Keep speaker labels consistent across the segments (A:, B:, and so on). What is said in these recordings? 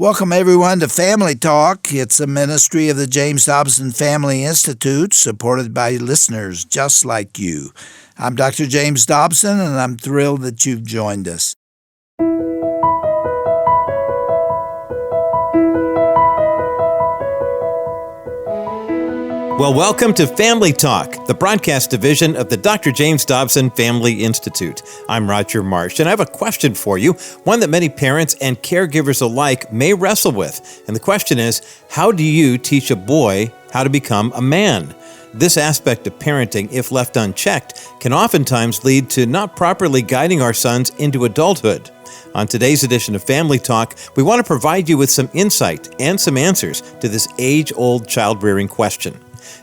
A: Welcome, everyone, to Family Talk. It's a ministry of the James Dobson Family Institute, supported by listeners just like you. I'm Dr. James Dobson, and I'm thrilled that you've joined us.
B: Well, welcome to Family Talk, the broadcast division of the Dr. James Dobson Family Institute. I'm Roger Marsh, and I have a question for you, one that many parents and caregivers alike may wrestle with. And the question is, how do you teach a boy how to become a man? This aspect of parenting, if left unchecked, can oftentimes lead to not properly guiding our sons into adulthood. On today's edition of Family Talk, we want to provide you with some insight and some answers to this age-old child-rearing question.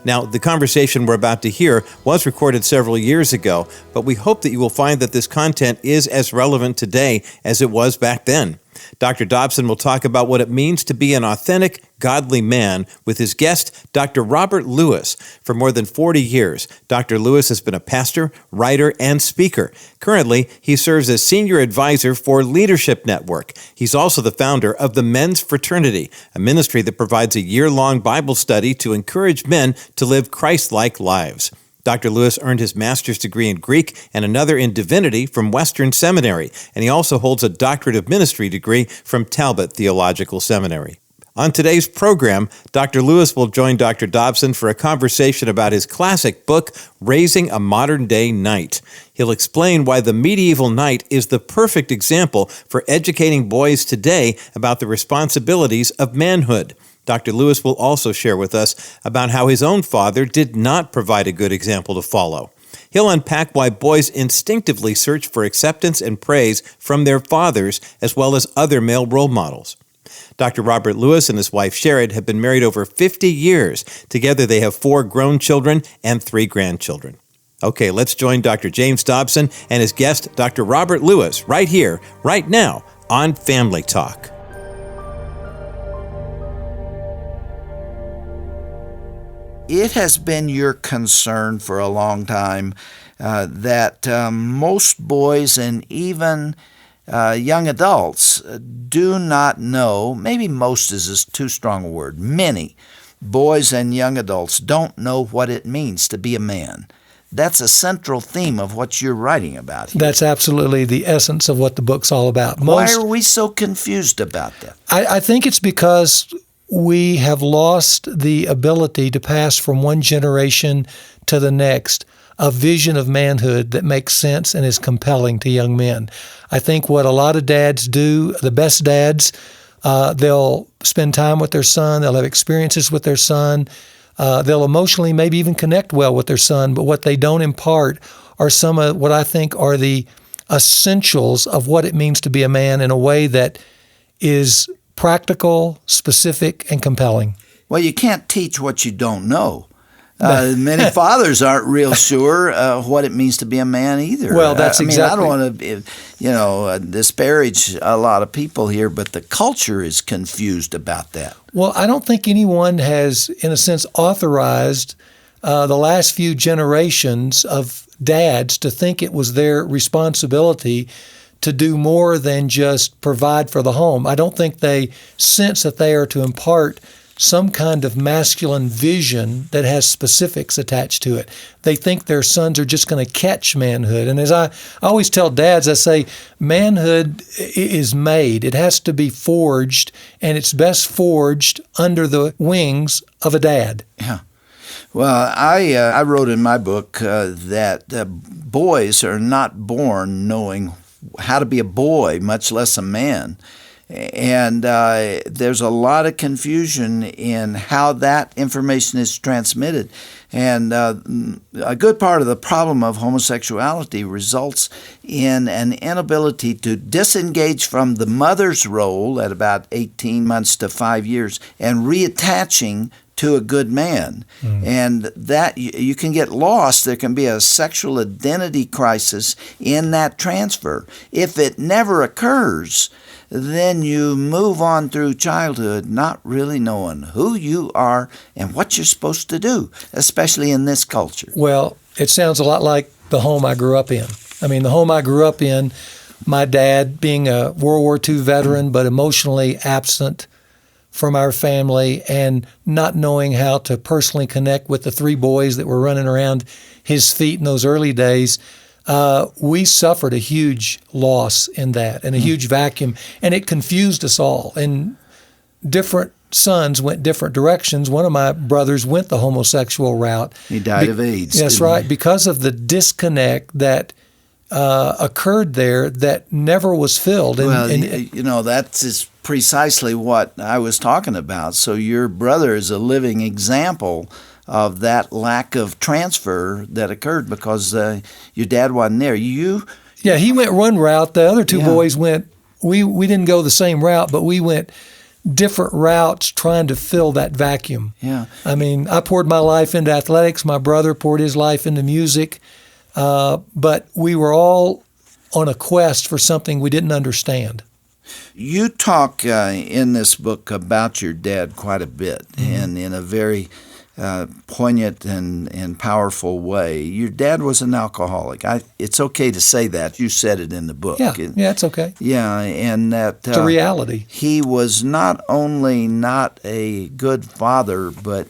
B: Now, the conversation we're about to hear was recorded several years ago, but we hope that you will find that this content is as relevant today as it was back then. Dr. Dobson will talk about what it means to be an authentic, godly man with his guest, Dr. Robert Lewis. For more than 40 years, Dr. Lewis has been a pastor, writer, and speaker. Currently, he serves as senior advisor for Leadership Network. He's also the founder of the Men's Fraternity, a ministry that provides a year-long Bible study to encourage men to live Christ-like lives. Dr. Lewis earned his master's degree in Greek and another in divinity from Western Seminary, and he also holds a doctorate of ministry degree from Talbot Theological Seminary. On today's program, Dr. Lewis will join Dr. Dobson for a conversation about his classic book, Raising a Modern-Day Knight. He'll explain why the medieval knight is the perfect example for educating boys today about the responsibilities of manhood. Dr. Lewis will also share with us about how his own father did not provide a good example to follow. He'll unpack why boys instinctively search for acceptance and praise from their fathers as well as other male role models. Dr. Robert Lewis and his wife Sherard have been married over 50 years. Together they have 4 grown children and 3 grandchildren. Okay, let's join Dr. James Dobson and his guest, Dr. Robert Lewis, right here, right now on Family Talk.
A: It has been your concern for a long time that most boys and even young adults do not know, maybe most is too strong a word, many boys and young adults don't know what it means to be a man. That's a central theme of what you're writing about here.
C: That's absolutely the essence of what the book's all about.
A: Why are we so confused about that?
C: I think it's because we have lost the ability to pass from one generation to the next a vision of manhood that makes sense and is compelling to young men. I think what a lot of dads do, the best dads, they'll spend time with their son, they'll have experiences with their son, they'll emotionally maybe even connect well with their son, but what they don't impart are some of what I think are the essentials of what it means to be a man in a way that is practical, specific, and compelling.
A: Well, you can't teach what you don't know. Many fathers aren't real sure what it means to be a man either.
C: Well, that's exactly.
A: I don't want to, disparage a lot of people here, but the culture is confused about that.
C: Well, I don't think anyone has, in a sense, authorized the last few generations of dads to think it was their responsibility to do more than just provide for the home. I don't think they sense that they are to impart some kind of masculine vision that has specifics attached to it. They think their sons are just going to catch manhood. And as I always tell dads, I say, manhood is made. It has to be forged, and it's best forged under the wings of a dad.
A: Yeah. Well, I wrote in my book that boys are not born knowing how to be a boy, much less a man. And there's a lot of confusion in how that information is transmitted. And a good part of the problem of homosexuality results in an inability to disengage from the mother's role at about 18 months to 5 years and reattaching to a good man. And that you can get lost. There can be a sexual identity crisis in that transfer. If it never occurs, then you move on through childhood not really knowing who you are and what you're supposed to do, especially in this culture.
C: Well, it sounds a lot like the home I grew up in. I mean, the home I grew up in my dad being a World War II veteran, but emotionally absent from our family and not knowing how to personally connect with the three boys that were running around his feet in those early days, we suffered a huge loss in that and a huge vacuum, and it confused us all. And different sons went different directions. One of my brothers went the homosexual route.
A: He died of AIDS.
C: That's right, because of the disconnect that occurred there that never was filled.
A: And that's precisely what I was talking about. So your brother is a living example of that lack of transfer that occurred because your dad wasn't there.
C: Yeah, he went one route. The other two boys went, we didn't go the same route, but we went different routes trying to fill that vacuum.
A: Yeah.
C: I mean, I poured my life into athletics. My brother poured his life into music. But we were all on a quest for something we didn't understand.
A: You talk in this book about your dad quite a bit, and in a very poignant and powerful way. Your dad was an alcoholic. It's okay to say that. You said it in the book.
C: Yeah, it's okay.
A: Yeah, and that
C: it's a reality.
A: He was not only not a good father, but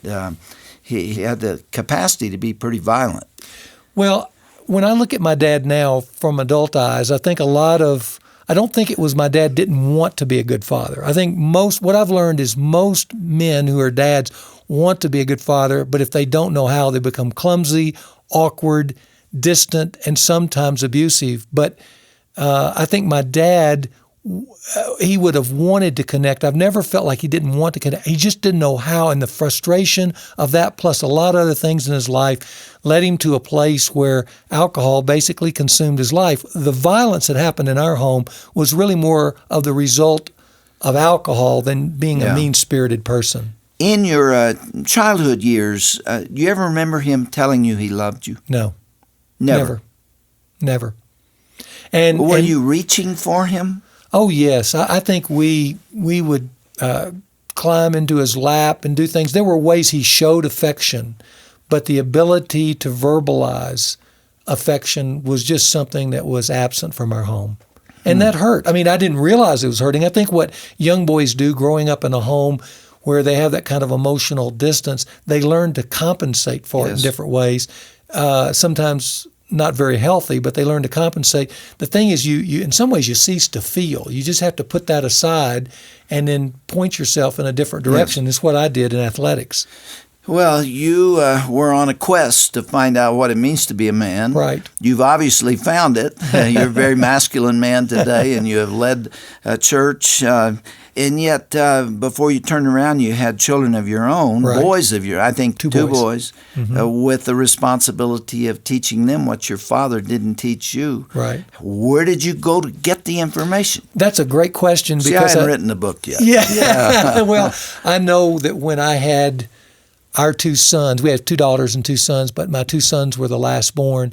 A: he had the capacity to be pretty violent.
C: Well, when I look at my dad now from adult eyes, I don't think it was my dad didn't want to be a good father. I think what I've learned is most men who are dads want to be a good father, but if they don't know how, they become clumsy, awkward, distant, and sometimes abusive. But I think my dad, he would have wanted to connect. I've never felt like he didn't want to connect. He just didn't know how, and the frustration of that, plus a lot of other things in his life, led him to a place where alcohol basically consumed his life. The violence that happened in our home was really more of the result of alcohol than being a mean-spirited person.
A: In your childhood years, do you ever remember him telling you he loved you?
C: No.
A: Never.
C: And
A: were you reaching for him?
C: Oh, yes. I think we would climb into his lap and do things. There were ways he showed affection, but the ability to verbalize affection was just something that was absent from our home. And that hurt. I mean, I didn't realize it was hurting. I think what young boys do growing up in a home where they have that kind of emotional distance, they learn to compensate for it in different ways. Sometimes not very healthy, but they learn to compensate. The thing is, you in some ways you cease to feel. You just have to put that aside and then point yourself in a different direction. It's what I did in athletics.
A: Well, you were on a quest to find out what it means to be a man.
C: Right.
A: You've obviously found it. You're a very masculine man today, and you have led a church. And yet, before you turned around, you had children of your own, boys of your, I think two boys, with the responsibility of teaching them what your father didn't teach you.
C: Right.
A: Where did you go to get the information?
C: That's a great question.
A: See,
C: because
A: I haven't written the book yet.
C: Yeah. Well, I know that when I had our two sons, we had 2 daughters and 2 sons, but my 2 sons were the last born.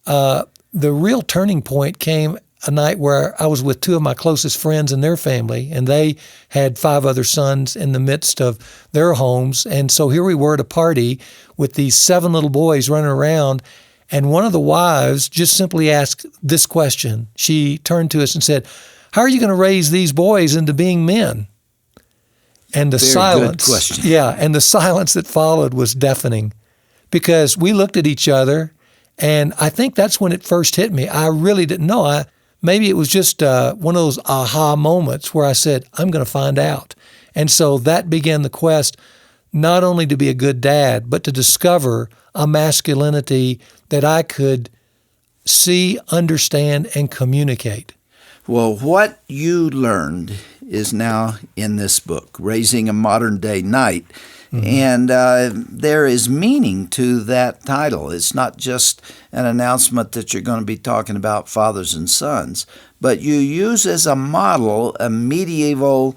C: The real turning point came a night where I was with 2 of my closest friends and their family, and they had 5 other sons in the midst of their homes. And so here we were at a party with these 7 little boys running around, and one of the wives just simply asked this question. She turned to us and said, "How are you going to raise these boys into being men?" And the silence,
A: good question.
C: Yeah, and the silence that followed was deafening, because we looked at each other, and I think that's when it first hit me. I really didn't know. Maybe it was just one of those aha moments where I said, I'm going to find out. And so that began the quest, not only to be a good dad, but to discover a masculinity that I could see, understand, and communicate.
A: Well, what you learned is now in this book, Raising a Modern Day Knight. And there is meaning to that title. It's not just an announcement that you're going to be talking about fathers and sons, but you use as a model a medieval,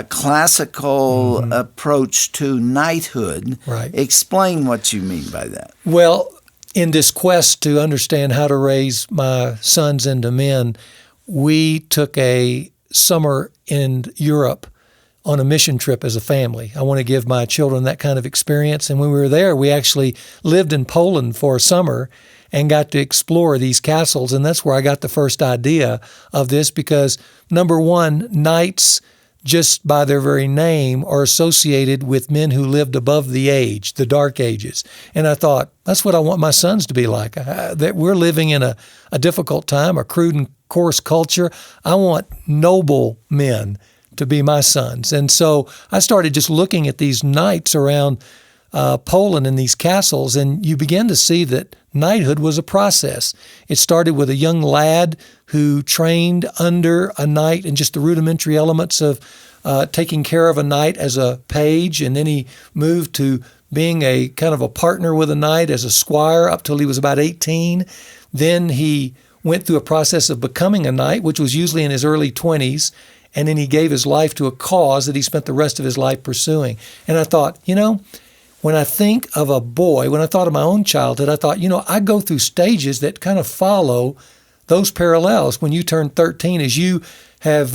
A: classical approach to knighthood.
C: Right.
A: Explain what you mean by that.
C: Well, in this quest to understand how to raise my sons into men, we took a summer in Europe on a mission trip as a family. I want to give my children that kind of experience. And when we were there, we actually lived in Poland for a summer. and got to explore these castles. And that's where I got the first idea of this, because number one, knights, just by their very name, are associated with men who lived above the age, the Dark Ages. And I thought, that's what I want my sons to be like. That we're living in a difficult time, a crude and coarse culture. I want noble men to be my sons. And so I started just looking at these knights around Poland in these castles, and you begin to see that knighthood was a process. It started with a young lad who trained under a knight in just the rudimentary elements of taking care of a knight as a page, and then he moved to being a kind of a partner with a knight as a squire up till he was about 18. Then he went through a process of becoming a knight, which was usually in his early 20s, and then he gave his life to a cause that he spent the rest of his life pursuing. And I thought, when I think of a boy, when I thought of my own childhood, I thought, I go through stages that kind of follow those parallels. When you turn 13, as you have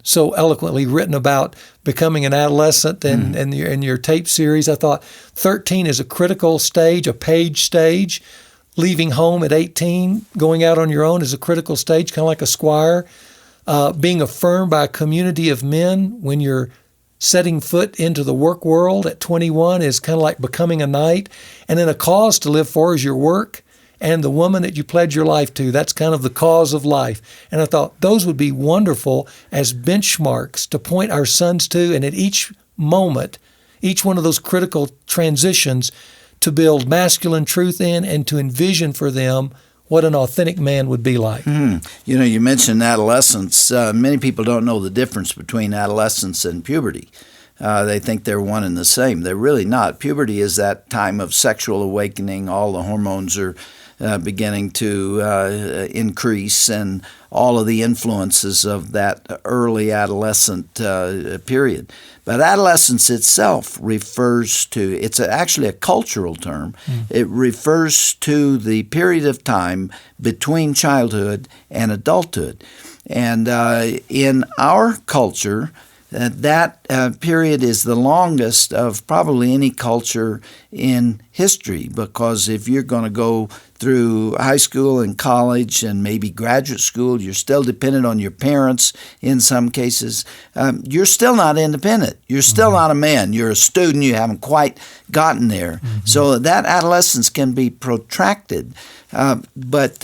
C: so eloquently written about becoming an adolescent in your tape series, I thought 13 is a critical stage, a page stage. Leaving home at 18, going out on your own is a critical stage, kind of like a squire. Being affirmed by a community of men when you're setting foot into the work world at 21 is kind of like becoming a knight. And then a cause to live for is your work, and the woman that you pledge your life to. That's kind of the cause of life. And I thought those would be wonderful as benchmarks to point our sons to, and at each moment, each one of those critical transitions, to build masculine truth in and to envision for them what an authentic man would be like.
A: You mentioned adolescence. Many people don't know the difference between adolescence and puberty. They think they're one and the same. They're really not. Puberty is that time of sexual awakening. All the hormones are beginning to increase, and all of the influences of that early adolescent period. But adolescence itself refers to, it's actually a cultural term. It refers to the period of time between childhood and adulthood. And in our culture, that period is the longest of probably any culture in history, because if you're going to go through high school and college and maybe graduate school, you're still dependent on your parents in some cases. You're still not independent. You're still not a man. You're a student. You haven't quite gotten there. So that adolescence can be protracted. But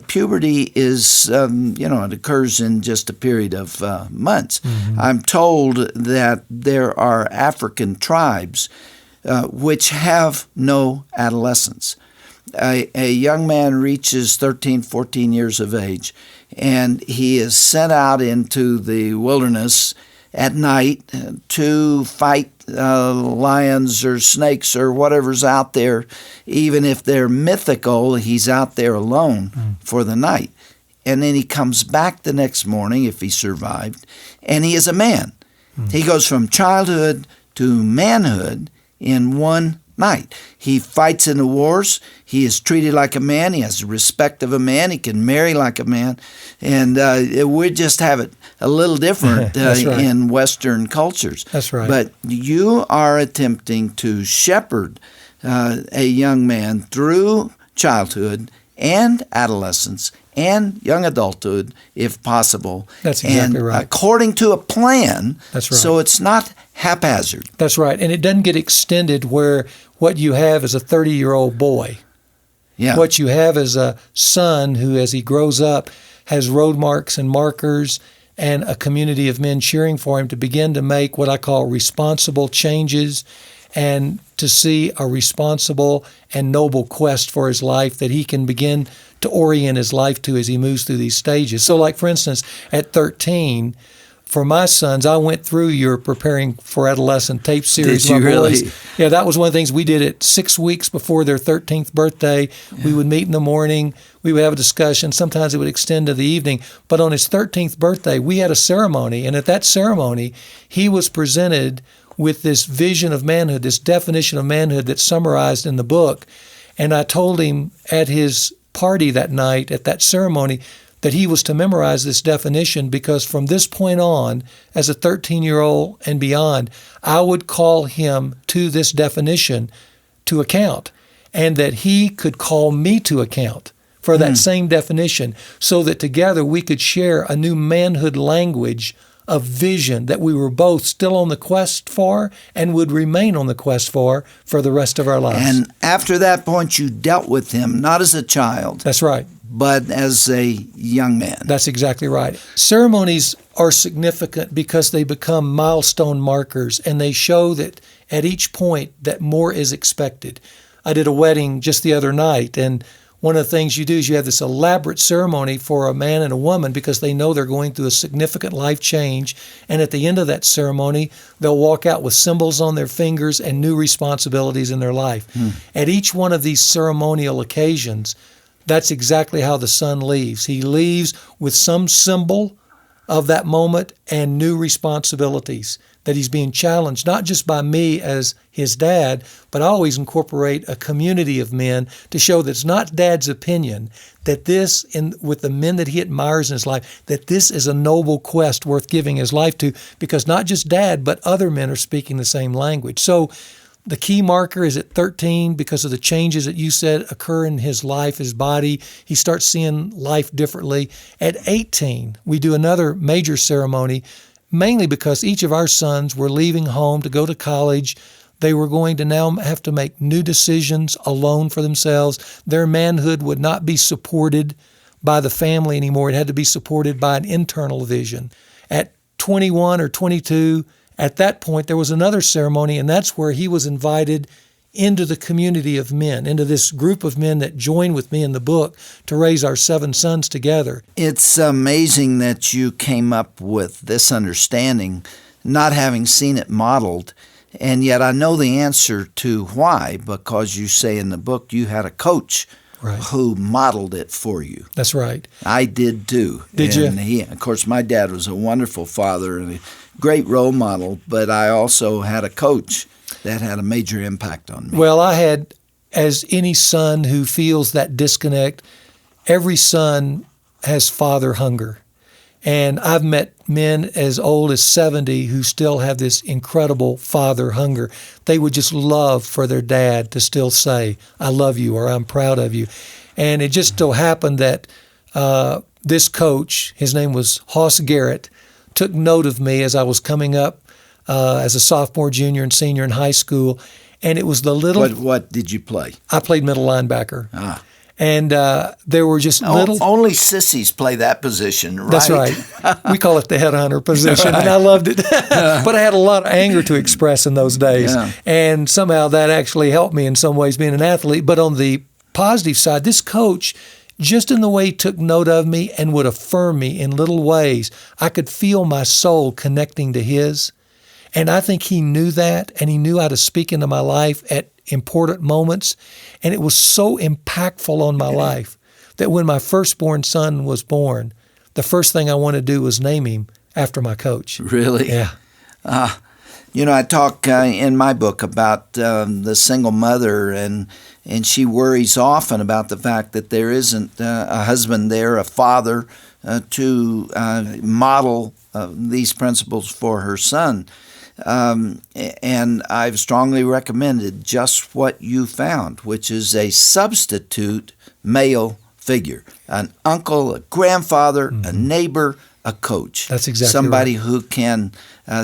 A: puberty is, it occurs in just a period of months. I'm told that there are African tribes which have no adolescence. A young man reaches 13, 14 years of age, and he is sent out into the wilderness at night to fight lions or snakes or whatever's out there. Even if they're mythical, he's out there alone for the night. And then he comes back the next morning, if he survived, and he is a man. He goes from childhood to manhood in one night. He fights in the wars. He is treated like a man. He has the respect of a man. He can marry like a man. And we just have it a little different right. in Western cultures.
C: That's right.
A: But you are attempting to shepherd a young man through childhood and adolescence and young adulthood, if possible.
C: That's exactly right.
A: According to a plan.
C: That's right.
A: So it's not haphazard.
C: That's right. And it doesn't get extended where what you have is a 30-year-old boy.
A: Yeah.
C: What you have is a son who, as he grows up, has road marks and markers and a community of men cheering for him to begin to make what I call responsible changes and to see a responsible and noble quest for his life that he can begin to orient his life to as he moves through these stages. So like, for instance, at 13, for my sons, I went through your Preparing for Adolescent tape series.
A: Did you really?
C: Yeah, that was one of the things we did it 6 weeks before their 13th birthday. Yeah. We would meet in the morning. We would have a discussion. Sometimes it would extend to the evening. But on his 13th birthday, we had a ceremony. And at that ceremony, he was presented with this vision of manhood, this definition of manhood that's summarized in the book. And I told him at his party that night, at that ceremony, that he was to memorize this definition, because from this point on, as a 13-year-old and beyond, I would call him to this definition to account, and that he could call me to account. for that same definition, so that together we could share a new manhood language of vision that we were both still on the quest for and would remain on the quest for the rest of our lives.
A: And after that point, you dealt with him not as a child.
C: That's right.
A: But as a young man.
C: That's exactly right. Ceremonies are significant because they become milestone markers, and they show that at each point that more is expected. I did a wedding just the other night, and one of the things you do is you have this elaborate ceremony for a man and a woman because they know they're going through a significant life change. And at the end of that ceremony, they'll walk out with symbols on their fingers and new responsibilities in their life. At each one of these ceremonial occasions, that's exactly how the son leaves. He leaves with some symbol of that moment and new responsibilities, that he's being challenged, not just by me as his dad, but I always incorporate a community of men to show that it's not dad's opinion, that this, with the men that he admires in his life, that this is a noble quest worth giving his life to, because not just dad, but other men are speaking the same language. So the key marker is at 13 because of the changes that you said occur in his life, his body. He starts seeing life differently. At 18, we do another major ceremony, mainly because each of our sons were leaving home to go to college. They were going to now have to make new decisions alone for themselves. Their manhood would not be supported by the family anymore. It had to be supported by an internal vision. At 21 or 22, at that point, there was another ceremony, and that's where he was invited into the community of men, into this group of men that joined with me in the book to raise our 7 sons together.
A: It's amazing that you came up with this understanding, not having seen it modeled, and yet I know the answer to why, because you say in the book you had a coach who modeled it for you.
C: That's right.
A: I did too.
C: Did you?
A: Of course, my dad was a wonderful father and a great role model, but I also had a coach that had a major impact on me.
C: Well, I had, as any son who feels that disconnect, every son has father hunger. And I've met men as old as 70 who still have this incredible father hunger. They would just love for their dad to still say, I love you, or I'm proud of you. And it just so happened that this coach, his name was Hoss Garrett, took note of me as I was coming up as a sophomore, junior, and senior in high school. And it was the little...
A: What did you play?
C: I played middle linebacker. And there were just little...
A: Only sissies play that position, right?
C: That's right. We call it the headhunter position, and I loved it. But I had a lot of anger to express in those days. Yeah. And somehow that actually helped me in some ways being an athlete. But on the positive side, this coach, just in the way he took note of me and would affirm me in little ways, I could feel my soul connecting to his. And I think he knew that, and he knew how to speak into my life at important moments. And it was so impactful on my life that when my firstborn son was born, the first thing I wanted to do was name him after my coach.
A: Really?
C: Yeah.
A: I talk in my book about the single mother, and she worries often about the fact that there isn't a husband there, a father, to model these principles for her son. And I've strongly recommended just what you found, which is a substitute male figure, an uncle, a grandfather, a neighbor, a coach.
C: That's exactly
A: somebody
C: right.
A: who can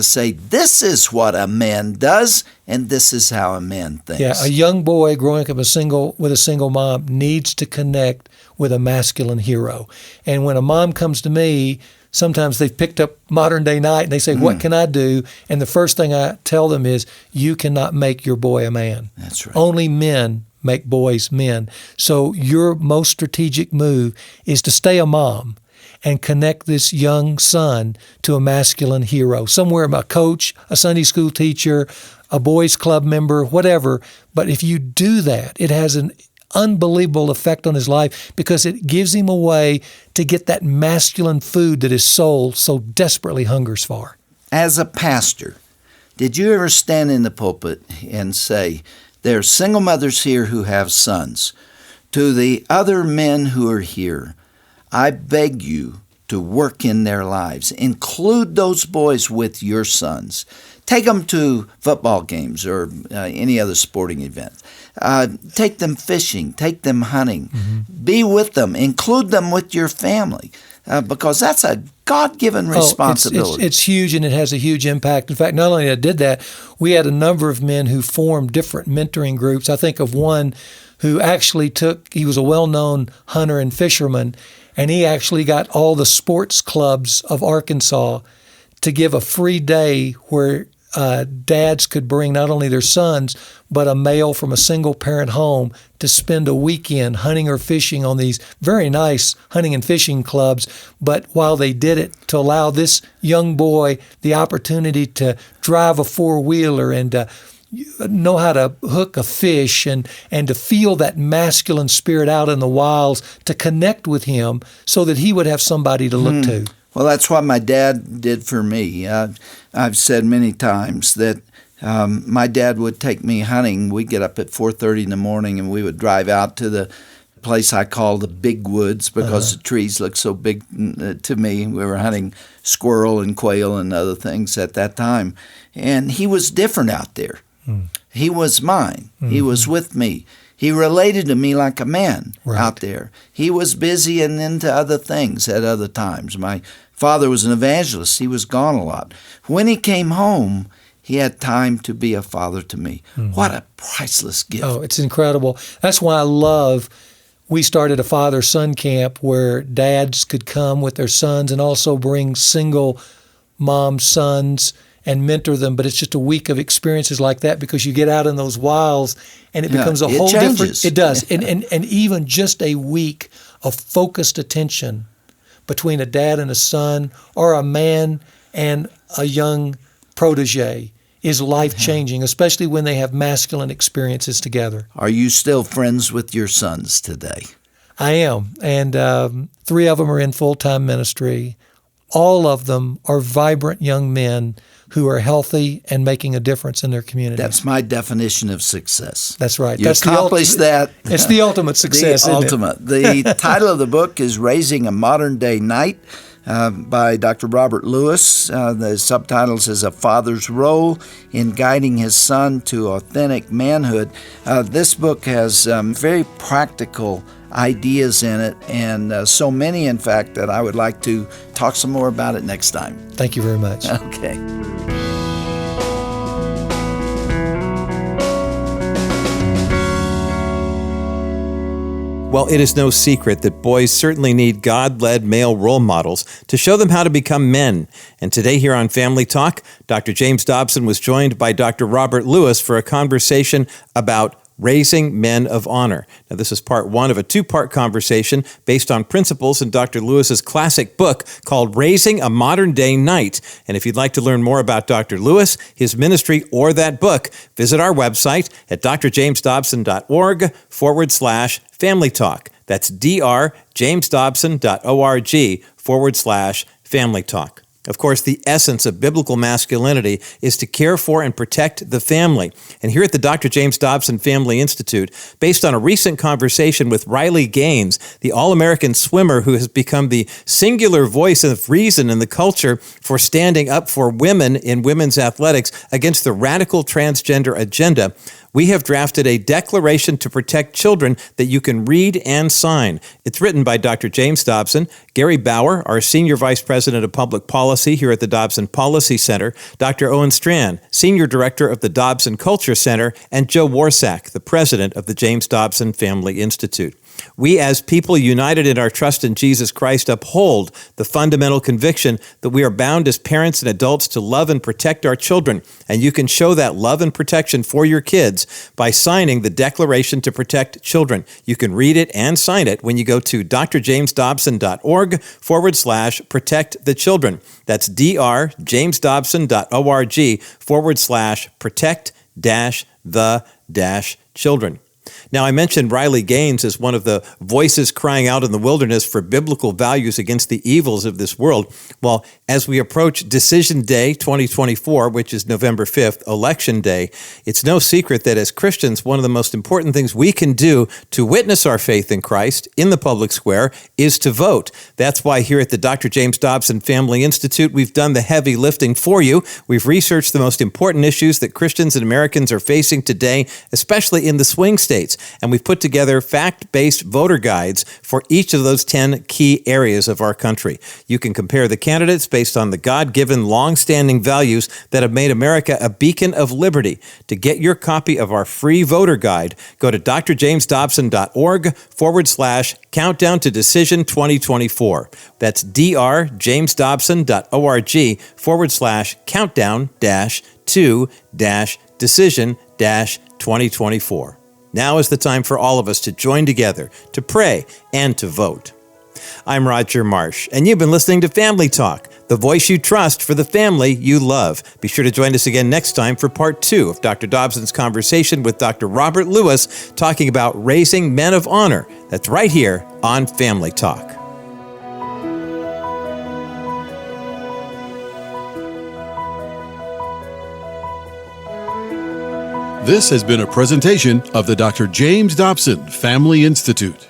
A: say, this is what a man does, and this is how a man thinks.
C: Yeah, a young boy growing up with a single mom needs to connect with a masculine hero. And when a mom comes to me, sometimes they've picked up Modern Day Night and they say, what can I do? And the first thing I tell them is, you cannot make your boy a man.
A: That's right.
C: Only men make boys men. So your most strategic move is to stay a mom and connect this young son to a masculine hero, somewhere a coach, a Sunday school teacher, a boys club member, whatever. But if you do that, it has an unbelievable effect on his life because it gives him a way to get that masculine food that his soul so desperately hungers for.
A: As a pastor, did you ever stand in the pulpit and say, there are single mothers here who have sons. To the other men who are here, I beg you to work in their lives. Include those boys with your sons. Take them to football games or any other sporting event. Take them fishing. Take them hunting. Be with them. Include them with your family. Because that's a God-given responsibility.
C: It's huge, and it has a huge impact. In fact, not only I did that, we had a number of men who formed different mentoring groups. I think of one who actually he was a well-known hunter and fisherman, and he actually got all the sports clubs of Arkansas to give a free day where dads could bring not only their sons, but a male from a single-parent home to spend a weekend hunting or fishing on these very nice hunting and fishing clubs. But while they did it, to allow this young boy the opportunity to drive a four-wheeler and to know how to hook a fish and to feel that masculine spirit out in the wilds, to connect with him so that he would have somebody to look to.
A: Well, that's what my dad did for me. I've said many times that my dad would take me hunting. We'd get up at 4:30 in the morning, and we would drive out to the place I call the big woods because the trees looked so big to me. We were hunting squirrel and quail and other things at that time. And he was different out there. He was mine. He was with me. He related to me like a man out there. He was busy and into other things at other times. My father was an evangelist. He was gone a lot. When he came home, he had time to be a father to me. What a priceless gift.
C: Oh, it's incredible. That's why we started a father-son camp where dads could come with their sons and also bring single mom sons and mentor them. But it's just a week of experiences like that because you get out in those wilds and it becomes a whole different. It does. And even just a week of focused attention between a dad and a son or a man and a young protege is life-changing, especially when they have masculine experiences together.
A: Are you still friends with your sons today?
C: I am, and 3 of them are in full-time ministry. All of them are vibrant young men who are healthy and making a difference in their community.
A: That's my definition of success.
C: That's right.
A: You accomplished that.
C: It's the ultimate success,
A: The title of the book is Raising a Modern-Day Knight by Dr. Robert Lewis. The subtitle says A Father's Role in Guiding His Son to Authentic Manhood. This book has very practical ideas in it, and so many, in fact, that I would like to talk some more about it next time.
C: Thank you very much.
A: Okay.
B: Well, it is no secret that boys certainly need God-led male role models to show them how to become men. And today here on Family Talk, Dr. James Dobson was joined by Dr. Robert Lewis for a conversation about raising men of honor. Now, this is part 1 of a 2-part conversation based on principles in Dr. Lewis's classic book called Raising a Modern-Day Knight. And if you'd like to learn more about Dr. Lewis, his ministry, or that book, visit our website at drjamesdobson.org/Family Talk. That's drjamesdobson.org/Family Talk. Of course, the essence of biblical masculinity is to care for and protect the family. And here at the Dr. James Dobson Family Institute, based on a recent conversation with Riley Gaines, the All-American swimmer who has become the singular voice of reason in the culture for standing up for women in women's athletics against the radical transgender agenda, we have drafted a declaration to protect children that you can read and sign. It's written by Dr. James Dobson, Gary Bauer, our Senior Vice President of Public Policy here at the Dobson Policy Center, Dr. Owen Strand, Senior Director of the Dobson Culture Center, and Joe Warsack, the President of the James Dobson Family Institute. We, as people united in our trust in Jesus Christ, uphold the fundamental conviction that we are bound as parents and adults to love and protect our children. And you can show that love and protection for your kids by signing the Declaration to Protect Children. You can read it and sign it when you go to drjamesdobson.org/protect the children. That's drjamesdobson.org/protect-the-children. Now, I mentioned Riley Gaines as one of the voices crying out in the wilderness for biblical values against the evils of this world. Well, as we approach Decision Day 2024, which is November 5th, Election Day, it's no secret that as Christians, one of the most important things we can do to witness our faith in Christ in the public square is to vote. That's why here at the Dr. James Dobson Family Institute, we've done the heavy lifting for you. We've researched the most important issues that Christians and Americans are facing today, especially in the swing states. And we've put together fact-based voter guides for each of those 10 key areas of our country. You can compare the candidates based on the God-given, long-standing values that have made America a beacon of liberty. To get your copy of our free voter guide, go to drjamesdobson.org/countdown to decision 2024. That's drjamesdobson.org/countdown-to-decision-2024. Now is the time for all of us to join together, to pray, and to vote. I'm Roger Marsh, and you've been listening to Family Talk, the voice you trust for the family you love. Be sure to join us again next time for part 2 of Dr. Dobson's conversation with Dr. Robert Lewis, talking about raising men of honor. That's right here on Family Talk.
D: This has been a presentation of the Dr. James Dobson Family Institute.